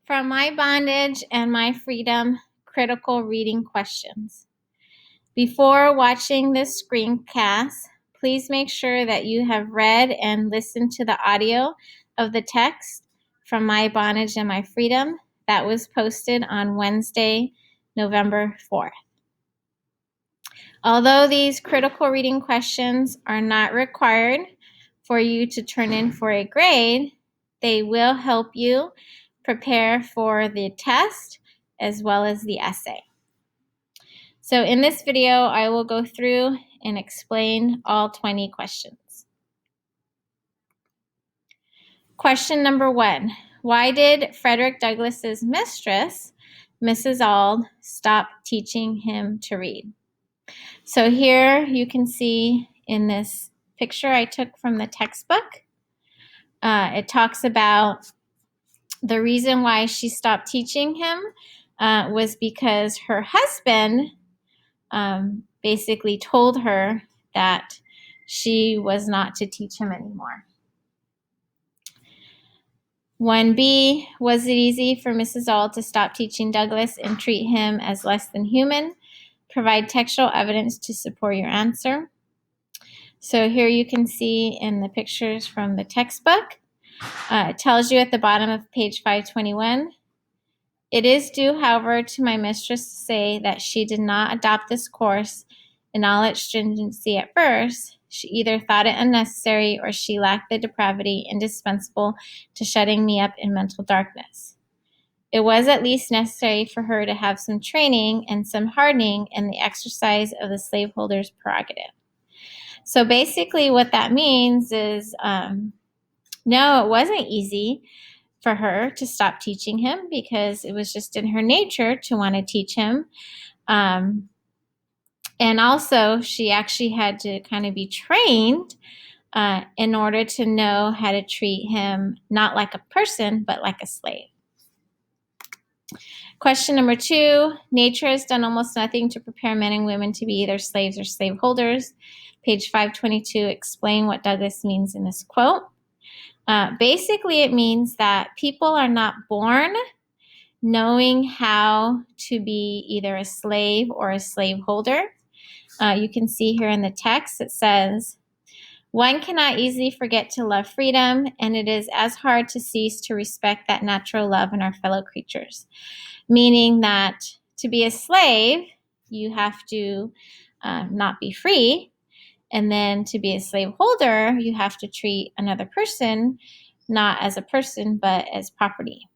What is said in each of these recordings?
From My Bondage and My Freedom, critical reading questions. Before watching this screencast, please make sure that you have read and listened to the audio of the text from My Bondage and My Freedom that was posted on Wednesday, November 4th. Although these critical reading questions are not required for you to turn in for a grade, they will help you prepare for the test as well as the essay. So in this video, I will go through and explain all 20 questions. Question number 1. Why did Frederick Douglass's mistress, Mrs. Auld, stop teaching him to read? So here you can see in this picture I took from the textbook, it talks about the reason why she stopped teaching him was because her husband basically told her that she was not to teach him anymore. 1B, was it easy for Mrs. Auld to stop teaching Douglass and treat him as less than human? Provide textual evidence to support your answer. So here you can see in the pictures from the textbook, it tells you at the bottom of page 521, it is due, however, to my mistress to say that she did not adopt this course in all its stringency at first. She either thought it unnecessary or she lacked the depravity indispensable to shutting me up in mental darkness. It was at least necessary for her to have some training and some hardening in the exercise of the slaveholder's prerogative. So basically what that means is, no, it wasn't easy for her to stop teaching him because it was just in her nature to want to teach him. And also she actually had to kind of be trained in order to know how to treat him not like a person, but like a slave. Question number 2, nature has done almost nothing to prepare men and women to be either slaves or slaveholders. Page 522, explain what Douglass means in this quote. Basically, it means that people are not born knowing how to be either a slave or a slaveholder. You can see here in the text, it says, one cannot easily forget to love freedom, and it is as hard to cease to respect that natural love in our fellow creatures. Meaning that to be a slave, you have to not be free. And then to be a slaveholder, you have to treat another person not as a person, but as property.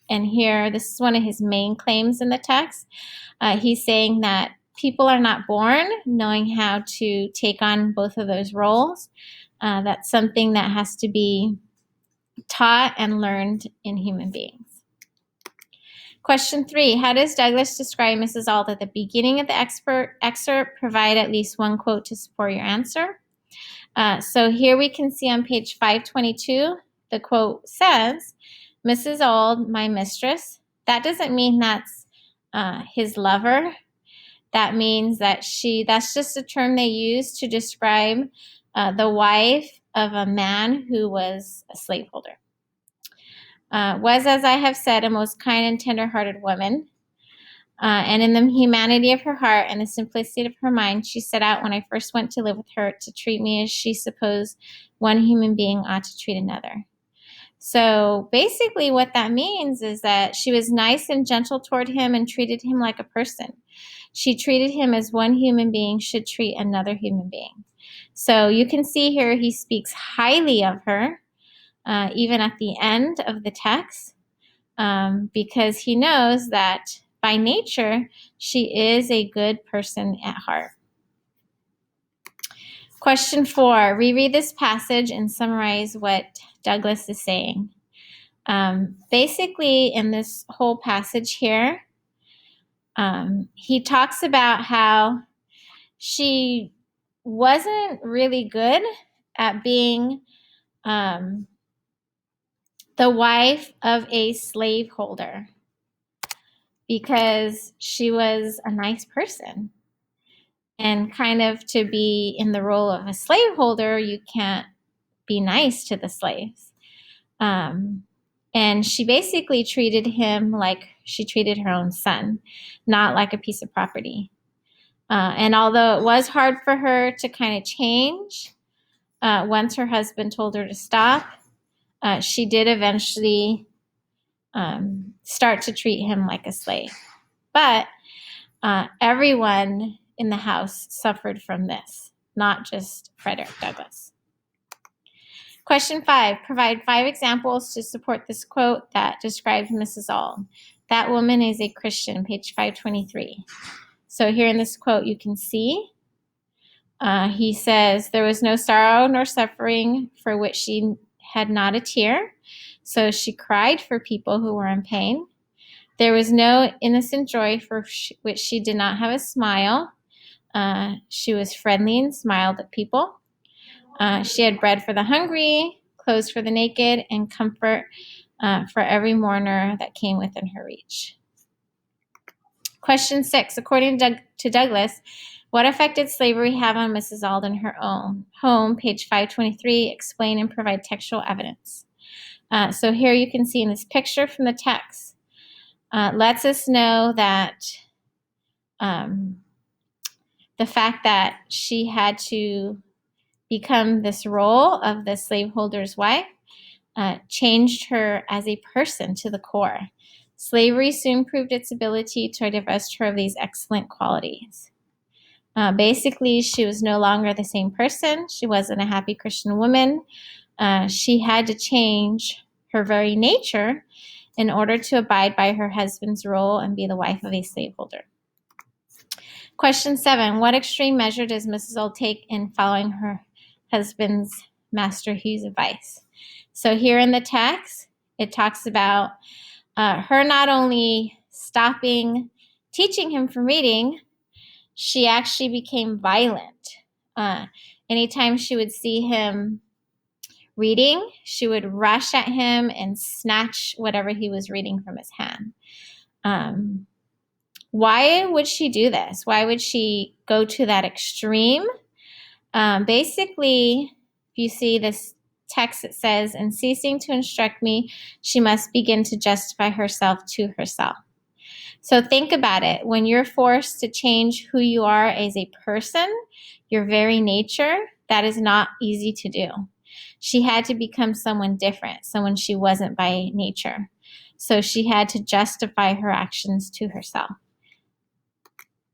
And here, this is one of his main claims in the text. He's saying that people are not born knowing how to take on both of those roles. That's something that has to be taught and learned in human beings. Question 3, how does Douglass describe Mrs. Auld at the beginning of the excerpt? Provide at least one quote to support your answer. So here we can see on page 522, the quote says, Mrs. Auld, my mistress. That doesn't mean that's his lover. That means that that's just a term they use to describe the wife of a man who was a slaveholder. Was, as I have said, a most kind and tender-hearted woman. And in the humanity of her heart and the simplicity of her mind, she set out when I first went to live with her to treat me as she supposed one human being ought to treat another. So basically what that means is that she was nice and gentle toward him and treated him like a person. She treated him as one human being should treat another human being. So you can see here he speaks highly of her, even at the end of the text, because he knows that by nature, she is a good person at heart. Question 4, reread this passage and summarize what Douglass is saying. Basically, in this whole passage here, he talks about how she wasn't really good at being the wife of a slaveholder because she was a nice person. And kind of to be in the role of a slaveholder, you can't be nice to the slaves. And she basically treated him like she treated her own son, not like a piece of property. And although it was hard for her to kind of change, once her husband told her to stop, she did eventually start to treat him like a slave. But everyone in the house suffered from this, not just Frederick Douglass. Question 5, provide 5 examples to support this quote that describes Mrs. Auld. That woman is a Christian, page 523. So here in this quote, you can see he says, there was no sorrow nor suffering for which she had not a tear. So she cried for people who were in pain. There was no innocent joy for which she did not have a smile. She was friendly and smiled at people. She had bread for the hungry, clothes for the naked, and comfort for every mourner that came within her reach. Question 6, according to Douglass, what effect did slavery have on Mrs. Auld in her own home? Page 523, explain and provide textual evidence. So here you can see in this picture from the text, lets us know that the fact that she had to become this role of the slaveholder's wife changed her as a person to the core. Slavery soon proved its ability to divest her of these excellent qualities. Basically, she was no longer the same person. She wasn't a happy Christian woman. She had to change her very nature in order to abide by her husband's role and be the wife of a slaveholder. Question 7, what extreme measure does Mrs. Auld take in following her husband's, Master Hugh's, advice? So here in the text, it talks about her not only stopping teaching him from reading, she actually became violent. Anytime she would see him reading, she would rush at him and snatch whatever he was reading from his hand. Why would she do this? Why would she go to that extreme? Basically, if you see this text, it says, in ceasing to instruct me, she must begin to justify herself to herself. So think about it. When you're forced to change who you are as a person, your very nature, that is not easy to do. She had to become someone different, someone she wasn't by nature. So she had to justify her actions to herself.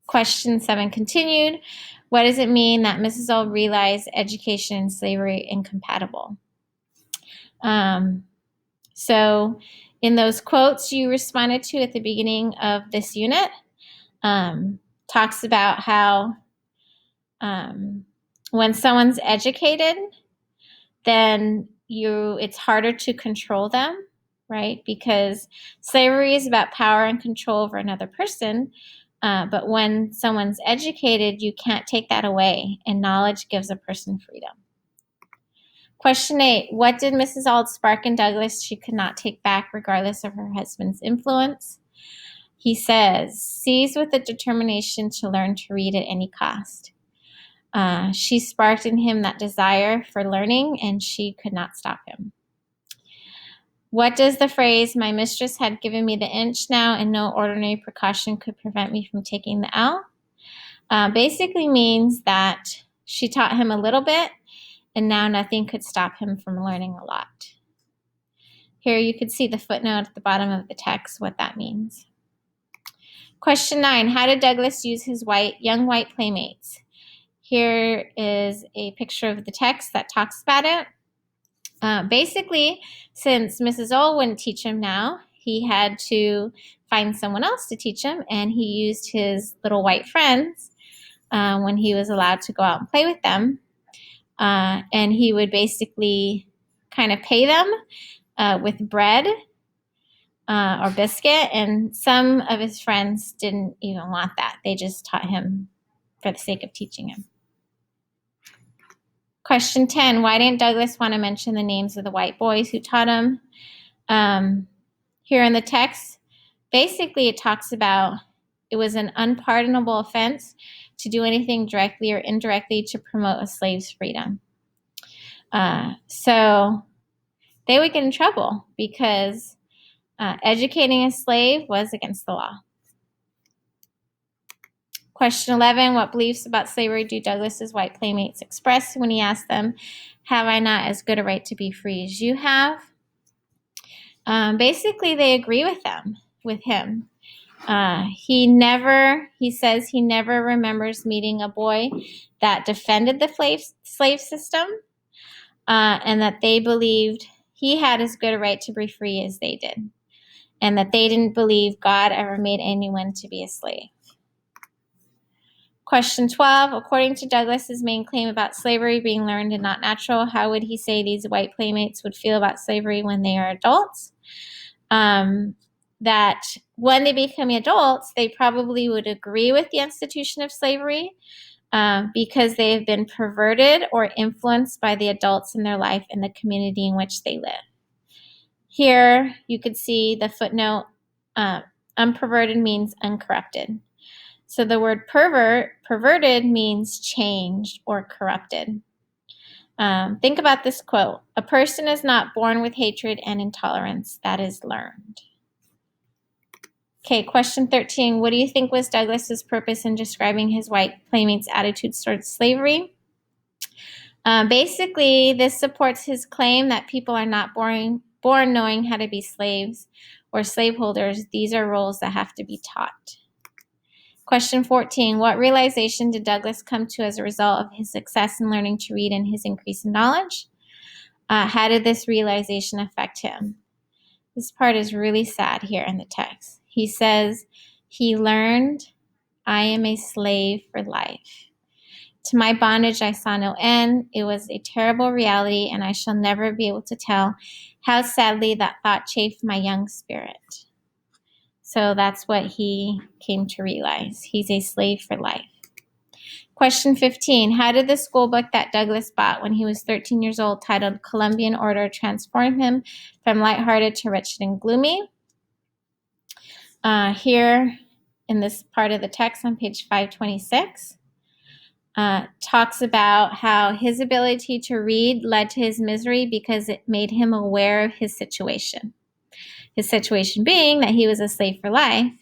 Question 7 continued. What does it mean that Mrs. Auld realized education and slavery incompatible? So in those quotes you responded to at the beginning of this unit, talks about how when someone's educated, then it's harder to control them, right? Because slavery is about power and control over another person. But when someone's educated, you can't take that away, and knowledge gives a person freedom. Question 8, what did Mrs. Auld spark in Douglass she could not take back regardless of her husband's influence? He says, seized with a determination to learn to read at any cost. She sparked in him that desire for learning, and she could not stop him. What does the phrase, my mistress had given me the inch now and no ordinary precaution could prevent me from taking the L? Basically means that she taught him a little bit, and now nothing could stop him from learning a lot. Here you could see the footnote at the bottom of the text, what that means. Question 9, how did Douglass use his young white playmates? Here is a picture of the text that talks about it. Basically, since Mrs. Auld wouldn't teach him now, he had to find someone else to teach him, and he used his little white friends when he was allowed to go out and play with them. And he would basically kind of pay them with bread or biscuit, and some of his friends didn't even want that. They just taught him for the sake of teaching him. Question 10, why didn't Douglass want to mention the names of the white boys who taught him? Here in the text, basically it talks about it was an unpardonable offense to do anything directly or indirectly to promote a slave's freedom. So they would get in trouble because educating a slave was against the law. Question 11, what beliefs about slavery do Douglas's white playmates express when he asked them, have I not as good a right to be free as you have? Basically, they agree with him. He says he never remembers meeting a boy that defended the slave system, and that they believed he had as good a right to be free as they did, and that they didn't believe God ever made anyone to be a slave. Question 12, according to Douglas's main claim about slavery being learned and not natural, how would he say these white playmates would feel about slavery when they are adults? That when they become adults, they probably would agree with the institution of slavery because they have been perverted or influenced by the adults in their life and the community in which they live. Here, you could see the footnote, unperverted means uncorrupted. So the word perverted means changed or corrupted. Think about this quote. A person is not born with hatred and intolerance. That is learned. Okay, question 13. What do you think was Douglas's purpose in describing his white playmates' attitudes towards slavery? Basically, this supports his claim that people are not born knowing how to be slaves or slaveholders. These are roles that have to be taught. Question 14, what realization did Douglas come to as a result of his success in learning to read and his increase in knowledge? How did this realization affect him? This part is really sad here in the text. He says, he learned, I am a slave for life. To my bondage I saw no end. It was a terrible reality, and I shall never be able to tell how sadly that thought chafed my young spirit. So that's what he came to realize. He's a slave for life. Question 15. How did the school book that Douglas bought when he was 13 years old, titled Columbian Order, transform him from lighthearted to wretched and gloomy? Here in this part of the text on page 526, talks about how his ability to read led to his misery because it made him aware of his situation. His situation being that he was a slave for life,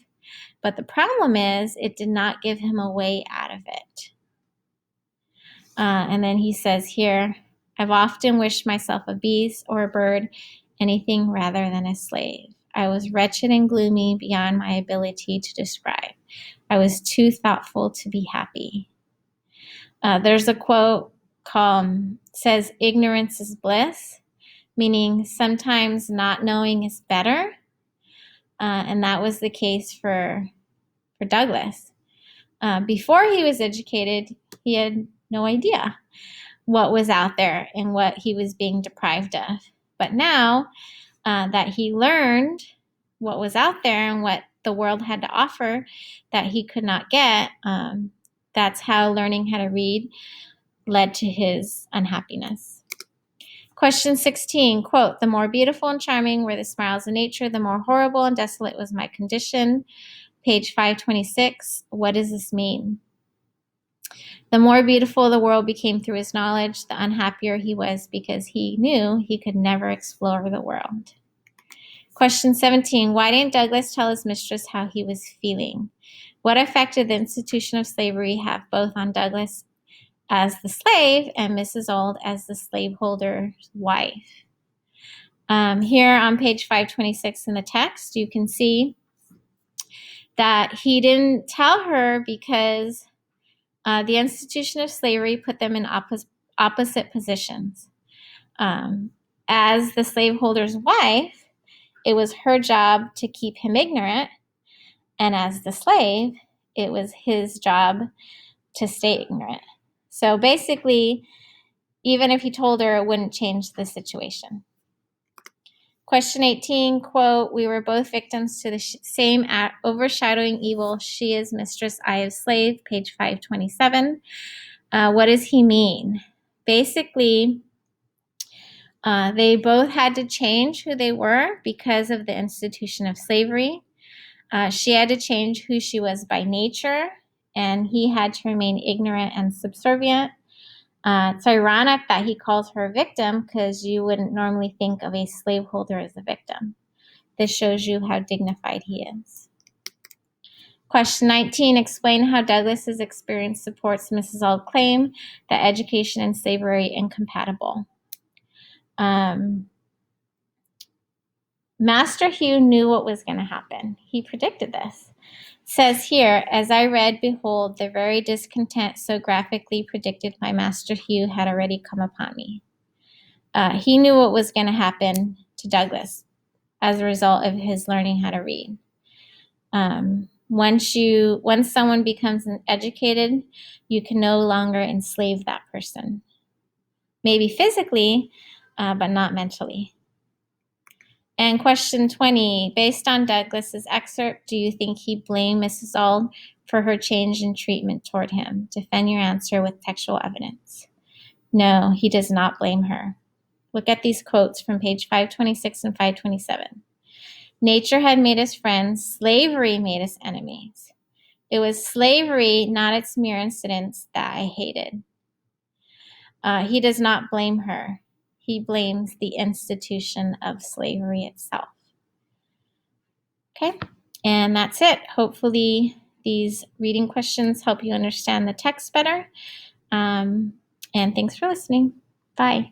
but the problem is it did not give him a way out of it. And then he says here, I've often wished myself a beast or a bird, anything rather than a slave. I was wretched and gloomy beyond my ability to describe. I was too thoughtful to be happy. There's a quote says, ignorance is bliss, meaning sometimes not knowing is better. And that was the case for Douglas. Before he was educated, he had no idea what was out there and what he was being deprived of. But now that he learned what was out there and what the world had to offer that he could not get, that's how learning how to read led to his unhappiness. Question 16, quote, the more beautiful and charming were the smiles of nature, the more horrible and desolate was my condition. Page 526, what does this mean? The more beautiful the world became through his knowledge, the unhappier he was because he knew he could never explore the world. Question 17, why didn't Douglas tell his mistress how he was feeling? What effect did the institution of slavery have both on Douglas as the slave and Mrs. Auld as the slaveholder's wife? Here on page 526 in the text, you can see that he didn't tell her because the institution of slavery put them in opposite positions. As the slaveholder's wife, it was her job to keep him ignorant, and as the slave, it was his job to stay ignorant. So basically, even if he told her, it wouldn't change the situation. Question 18, quote, we were both victims to the same overshadowing evil. She is mistress, I is slave, page 527. What does he mean? Basically, they both had to change who they were because of the institution of slavery. She had to change who she was by nature, and he had to remain ignorant and subservient. It's ironic that he calls her a victim because you wouldn't normally think of a slaveholder as a victim. This shows you how dignified he is. Question 19, explain how Douglas's experience supports Mrs. Auld's claim that education and slavery are incompatible. Master Hugh knew what was going to happen. He predicted this. It says here, as I read, behold, the very discontent so graphically predicted by Master Hugh had already come upon me. He knew what was going to happen to Douglas as a result of his learning how to read. Once someone becomes educated, you can no longer enslave that person. Maybe physically, but not mentally. And question 20, based on Douglas's excerpt, do you think he blamed Mrs. Auld for her change in treatment toward him? Defend your answer with textual evidence. No, he does not blame her. Look at these quotes from page 526 and 527. Nature had made us friends. Slavery made us enemies. It was slavery, not its mere incidents, that I hated. He does not blame her. He blames the institution of slavery itself. Okay, and that's it. Hopefully these reading questions help you understand the text better. And thanks for listening. Bye.